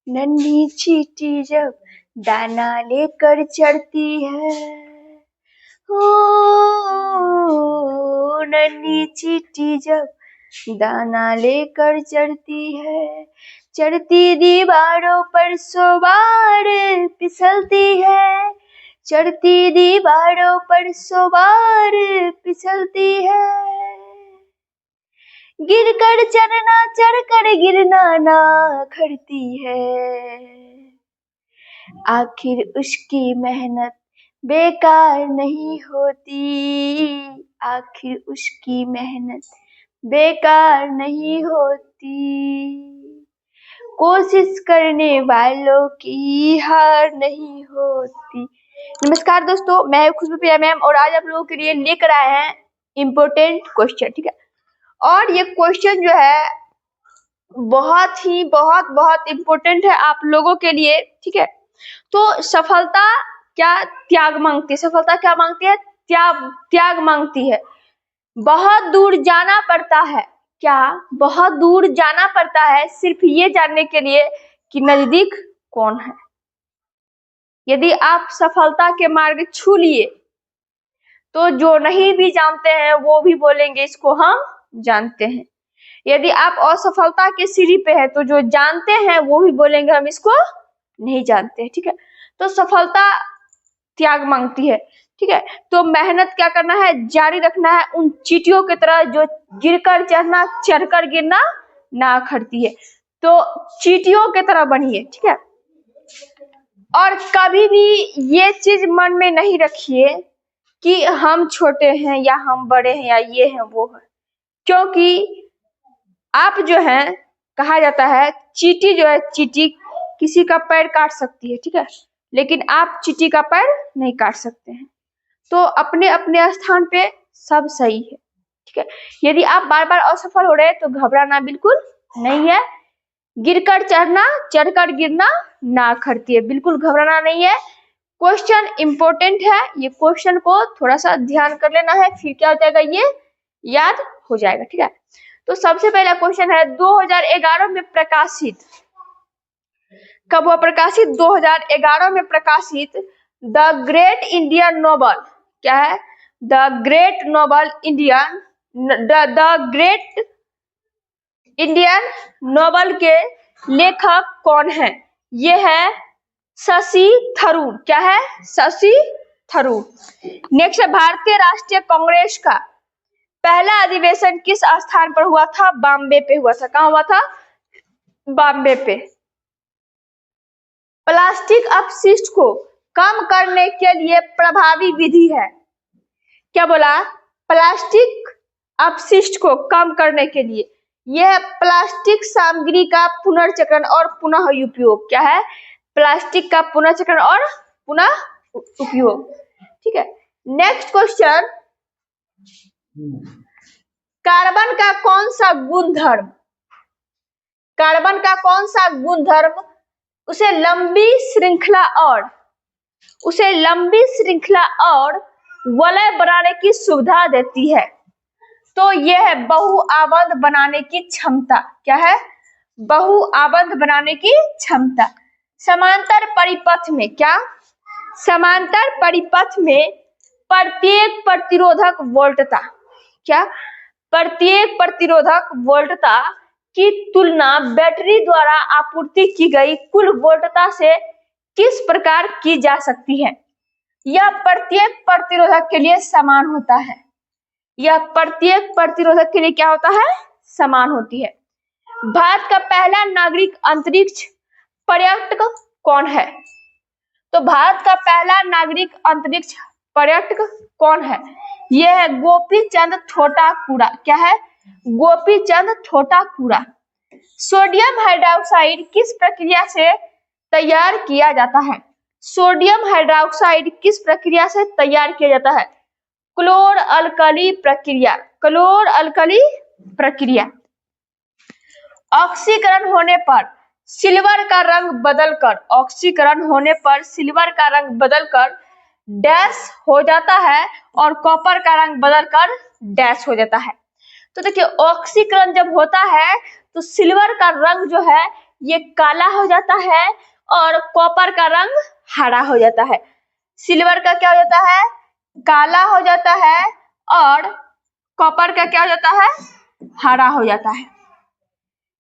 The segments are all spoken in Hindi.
नन्ही चींटी जब दाना लेकर चढ़ती है, हो नन्ही चींटी जब दाना लेकर चढ़ती है, चढ़ती दीवारों पर 100 बार फिसलती है, चढ़ती दीवारों पर 100 बार फिसलती है, गिर कर चढ़ना चढ़ कर गिरना ना खड़ती है, आखिर उसकी मेहनत बेकार नहीं होती, आखिर उसकी मेहनत बेकार नहीं होती, कोशिश करने वालों की हार नहीं होती। नमस्कार दोस्तों, मैं खुशबू प्रिया मैम और आज आप लोगों के लिए लेकर आए हैं इम्पोर्टेंट क्वेश्चन। ठीक है, और ये क्वेश्चन जो है बहुत इम्पोर्टेंट है आप लोगों के लिए। ठीक है, तो सफलता क्या त्याग मांगती है? सफलता क्या मांगती है? त्याग मांगती है। बहुत दूर जाना पड़ता है। क्या बहुत दूर जाना पड़ता है सिर्फ ये जानने के लिए कि नजदीक कौन है? यदि आप सफलता के मार्ग छू लिए तो जो नहीं भी जानते हैं वो भी बोलेंगे इसको हम जानते हैं। यदि आप असफलता के सीढ़ी पे है तो जो जानते हैं वो भी बोलेंगे हम इसको नहीं जानते। ठीक है, तो सफलता त्याग मांगती है। ठीक है, तो मेहनत क्या करना है? जारी रखना है उन चींटियों की तरह जो गिरकर चढ़ना चढ़कर गिरना ना खड़ती है। तो चींटियों की तरह बनिए। ठीक है, और कभी भी ये चीज मन में नहीं रखिए कि हम छोटे हैं या हम बड़े हैं या ये हैं वो है, क्योंकि आप जो है कहा जाता है चींटी जो है, चींटी किसी का पैर काट सकती है। ठीक है, लेकिन आप चींटी का पैर नहीं काट सकते हैं। तो अपने अपने स्थान पे सब सही है। ठीक है, यदि आप बार बार असफल हो रहे हैं तो घबराना बिल्कुल नहीं है। गिरकर चढ़ना चढ़कर गिरना ना खड़ती है, बिल्कुल घबराना नहीं है। क्वेश्चन इंपॉर्टेंट है, ये क्वेश्चन को थोड़ा सा ध्यान कर लेना है, फिर क्या हो जाएगा ये याद हो जाएगा। ठीक है, तो सबसे पहला क्वेश्चन है 2011 में प्रकाशित, कब हुआ प्रकाशित? 2011 में प्रकाशित द ग्रेट इंडियन नोबल। क्या है? The great novel Indian, the great Indian novel के लेखक कौन है? ये है शशि थरूर। क्या है? शशि थरूर। नेक्स्ट है भारतीय राष्ट्रीय कांग्रेस का पहला अधिवेशन किस स्थान पर हुआ था? बॉम्बे पे हुआ था। कहाँ हुआ था? बॉम्बे पे। प्लास्टिक अपशिष्ट को कम करने के लिए प्रभावी विधि है। क्या बोला? प्लास्टिक अपशिष्ट को कम करने के लिए यह प्लास्टिक सामग्री का पुनर्चक्रण और पुनः उपयोग। क्या है? प्लास्टिक का पुनर्चक्रण और पुनः उपयोग। ठीक है, नेक्स्ट क्वेश्चन, कार्बन का कौन सा गुणधर्म, कार्बन का कौन सा गुणधर्म उसे लंबी श्रृंखला और वलय बनाने की सुविधा देती है? तो यह है बहुआबंध बनाने की क्षमता। क्या है? बहुआबंध बनाने की क्षमता। समांतर परिपथ में, क्या? समांतर परिपथ में प्रत्येक प्रतिरोधक वोल्टता, क्या? प्रत्येक प्रतिरोधक वोल्टता की तुलना बैटरी द्वारा आपूर्ति की गई कुल वोल्टता से किस प्रकार की जा सकती है? यह प्रत्येक प्रतिरोधक के लिए समान होता है। यह प्रत्येक प्रतिरोधक के लिए क्या होता है? समान होती है। भारत का पहला नागरिक अंतरिक्ष पर्यटक कौन है? तो भारत का पहला नागरिक अंतरिक्ष पर्यटक कौन है? यह है गोपीचंद थोटाकुड़ा। क्या है? गोपीचंद थोटाकुड़ा। सोडियम हाइड्रोक्साइड किस प्रक्रिया से तैयार किया जाता है? सोडियम हाइड्रोक्साइड किस प्रक्रिया से तैयार किया जाता है? क्लोर अल्कली प्रक्रिया। क्लोर अल्कली प्रक्रिया। ऑक्सीकरण होने पर सिल्वर का रंग बदलकर, ऑक्सीकरण होने पर सिल्वर का रंग बदलकर डैश हो जाता है और कॉपर का रंग बदलकर डैश हो जाता है। तो देखिए, ऑक्सीकरण जब होता है तो सिल्वर का रंग जो है ये काला हो जाता है और कॉपर का रंग हरा हो जाता है। सिल्वर का क्या हो जाता है? काला हो जाता है और कॉपर का क्या हो जाता है? हरा हो जाता है।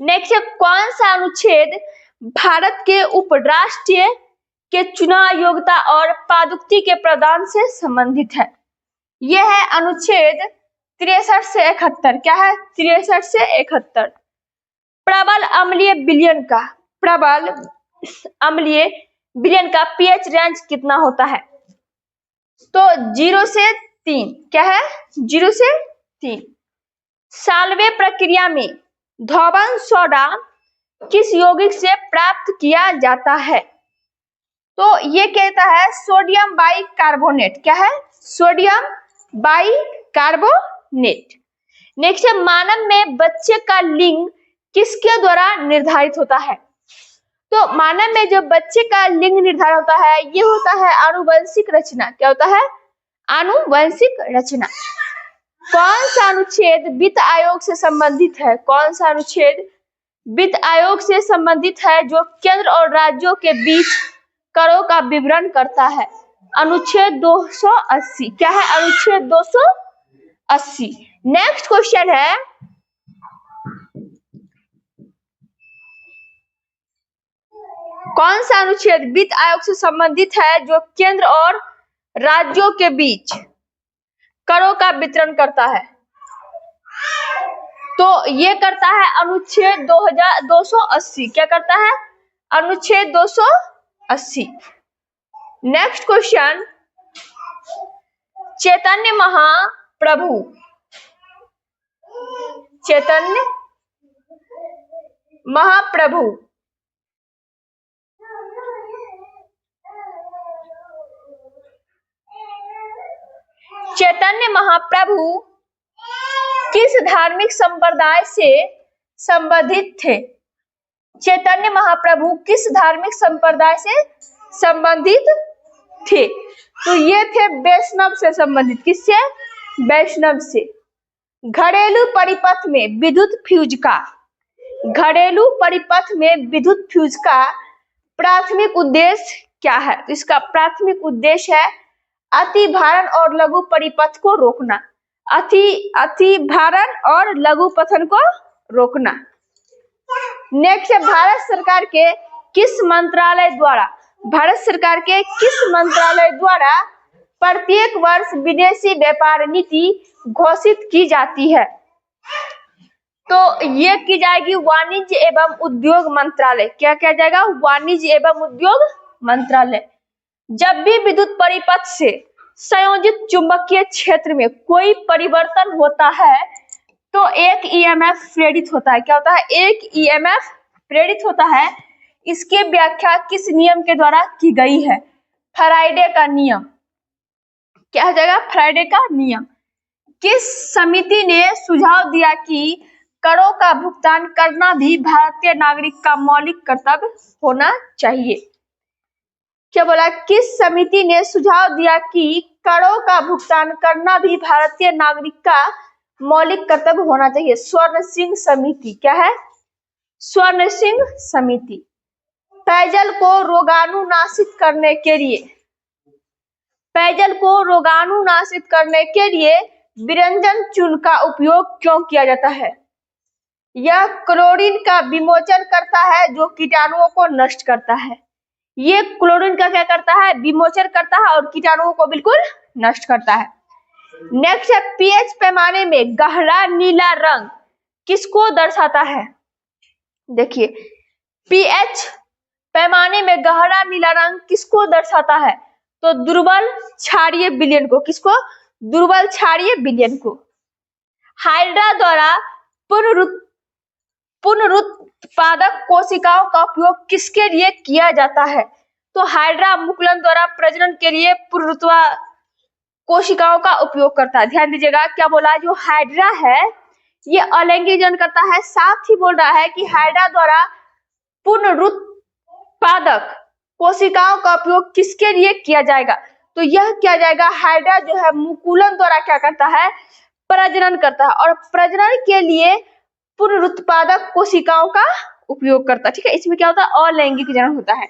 नेक्स्ट है, कौन सा अनुच्छेद भारत के उपराष्ट्रीय के चुनाव योग्यता और पादुक्ति के प्रदान से संबंधित है? यह है अनुच्छेद 63 से 71। क्या है? 63 से 71। प्रबल अम्लीय विलयन का पीएच रेंज कितना होता है? तो 0 से 3। क्या है? 0 से 3। साल्वे प्रक्रिया में धोबन सोडा किस यौगिक से प्राप्त किया जाता है? तो ये कहता है सोडियम बाइकार्बोनेट। क्या है? Sodium bicarbonate. नेक्स्ट है, मानव में बच्चे का लिंग किसके द्वारा निर्धारित होता है? तो मानव में जो बच्चे का लिंग निर्धारण होता है ये होता है आनुवंशिक रचना। क्या होता है? आनुवंशिक रचना। कौन सा अनुच्छेद वित्त आयोग से संबंधित है? कौन सा अनुच्छेद वित्त आयोग से संबंधित है जो केंद्र और राज्यों के बीच करों का विवरण करता है? अनुच्छेद 280। क्या है? अनुच्छेद 280। नेक्स्ट क्वेश्चन है, कौन सा अनुच्छेद वित्त आयोग से संबंधित है जो केंद्र और राज्यों के बीच करों का वितरण करता है? तो ये करता है अनुच्छेद 280। क्या करता है? अनुच्छेद 280। नेक्स्ट क्वेश्चन, चैतन्य महाप्रभु किस धार्मिक संप्रदाय से संबंधित थे? चैतन्य महाप्रभु किस धार्मिक संप्रदाय से संबंधित थे? तो ये थे वैष्णव से संबंधित। किससे? वैष्णव से। घरेलू परिपथ में विद्युत फ्यूज का प्राथमिक उद्देश्य क्या है? तो इसका प्राथमिक उद्देश्य है अति भारण और लघु परिपथ को रोकना। अति भारण और लघु पथन को रोकना। नेक्स्ट है, भारत सरकार के किस मंत्रालय द्वारा प्रत्येक वर्ष विदेशी व्यापार नीति घोषित की जाती है? तो ये की जाएगी वाणिज्य एवं उद्योग मंत्रालय। क्या किया जाएगा? वाणिज्य एवं उद्योग मंत्रालय। जब भी विद्युत परिपथ से संयोजित चुंबकीय क्षेत्र में कोई परिवर्तन होता है तो एक ईएमएफ प्रेरित होता है। क्या होता है? एक ईएमएफ प्रेरित होता है। इसकी व्याख्या किस नियम के द्वारा की गई है? फैराडे का नियम। क्या हो जाएगा? फैराडे का नियम। किस समिति ने सुझाव दिया कि करों का भुगतान करना भी भारतीय नागरिक का मौलिक कर्तव्य होना चाहिए? क्या बोला? किस समिति ने सुझाव दिया कि करों का भुगतान करना भी भारतीय नागरिक का मौलिक कर्तव्य होना चाहिए? स्वर्ण सिंह समिति। क्या है? स्वर्ण सिंह समिति। पेयजल को रोगाणुनाशित करने के लिए विरंजन चूर्ण का उपयोग क्यों किया जाता है? यह क्लोरीन का विमोचन करता है जो कीटाणुओं को नष्ट करता है। ये क्लोरीन का क्या करता है? विमोचन करता है और कीटाणुओं को बिल्कुल नष्ट करता है। नेक्स्ट है, पीएच पैमाने में गहरा नीला रंग किसको दर्शाता है? देखिए, पीएच पैमाने में गहरा नीला रंग किसको दर्शाता है? तो दुर्बल क्षारीय विलयन को। किसको? दुर्बल क्षारीय विलयन को। हाइड्रा द्वारा पुनरुत्पादक कोशिकाओं का उपयोग किसके लिए किया जाता है? तो हाइड्रा मुकुलन द्वारा प्रजनन के लिए पुनरुत्पादक कोशिकाओं का उपयोग करता है। ध्यान दीजिएगा, क्या बोला? जो हाइड्रा है ये अलैंगिक जनन करता है। साथ ही बोल रहा है कि हाइड्रा द्वारा पुनरुत्पादक कोशिकाओं का उपयोग किसके लिए किया जाएगा? तो यह किया जाएगा, हाइड्रा जो है मुकुलन द्वारा क्या करता है? प्रजनन करता है और प्रजनन के लिए पुनरुत्पादक कोशिकाओं का उपयोग करता है, ठीक है। इसमें क्या होता है, अलैंगिक जनन होता है।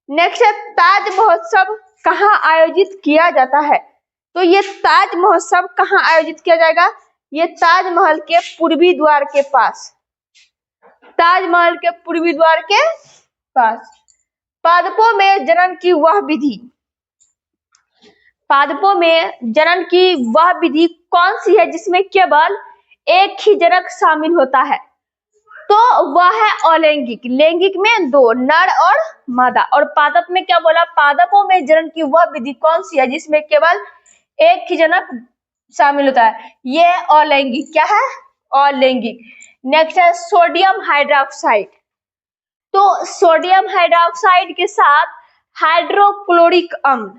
नेक्स्ट है ताज महोत्सव कहाँ आयोजित किया जाता है। तो ये ताज महोत्सव कहाँ आयोजित किया जाएगा, ये ताजमहल के पूर्वी द्वार के पास, ताजमहल के पूर्वी द्वार के पास। पादपों में जनन की वह विधि, पादपों में जनन की वह विधि कौन सी है जिसमें केवल एक ही जनक शामिल होता है। तो वह है अलैंगिक। लैंगिक में दो, नर और मादा। और पादप में क्या बोला, पादपों में जनन की वह विधि कौन सी है जिसमें केवल एक ही जनक शामिल होता है, ये अलैंगिक। क्या है, अलैंगिक। नेक्स्ट है सोडियम हाइड्रोक्साइड। तो सोडियम हाइड्रोक्साइड के साथ हाइड्रोक्लोरिक अम्ल,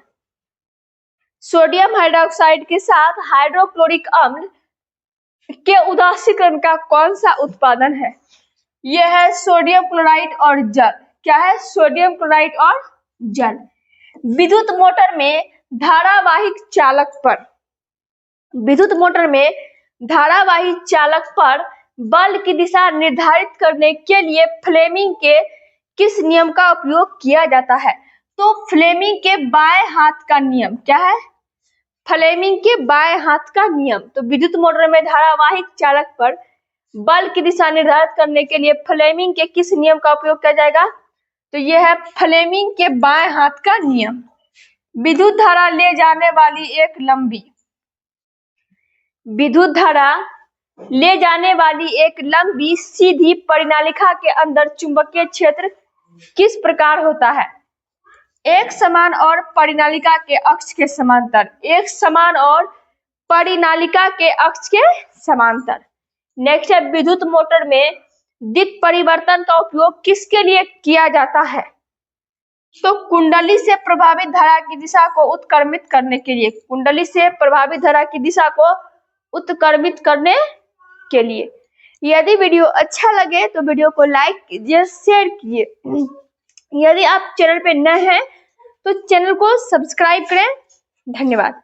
सोडियम हाइड्रोक्साइड के साथ हाइड्रोक्लोरिक अम्ल के उदासीकरण का कौन सा उत्पादन है, यह है सोडियम क्लोराइड और जल। क्या है, सोडियम क्लोराइड और जल। विद्युत मोटर में धारावाहिक चालक पर, विद्युत मोटर में धारावाही चालक पर बल की दिशा निर्धारित करने के लिए फ्लेमिंग के किस नियम का उपयोग किया जाता है। तो फ्लेमिंग के बाएं हाथ का नियम। क्या है, फ्लेमिंग के बाएं हाथ का नियम। तो विद्युत मोटर में धारावाहिक चालक पर बल की दिशा निर्धारित करने के लिए फ्लेमिंग के किस नियम का उपयोग किया जाएगा, तो यह है फ्लेमिंग के बाएं हाथ का नियम। विद्युत धारा ले जाने वाली एक लंबी, विद्युत धारा ले जाने वाली एक लंबी सीधी परिनालिका के अंदर चुंबकीय क्षेत्र किस प्रकार होता है, एक समान और परिनालिका के अक्ष के समांतर, एक समान और परिनालिका के अक्ष के समांतर। नेक्स्ट है विद्युत मोटर में दिक् परिवर्तन का उपयोग किसके लिए किया जाता है, तो कुंडली से प्रभावित धारा की दिशा को उत्क्रमित करने के लिए, कुंडली से प्रभावित धारा की दिशा को उत्क्रमित करने के लिए। यदि वीडियो अच्छा लगे तो वीडियो को लाइक कीजिए, शेयर कीजिए। यदि आप चैनल पे नए हैं तो चैनल को सब्सक्राइब करें। धन्यवाद।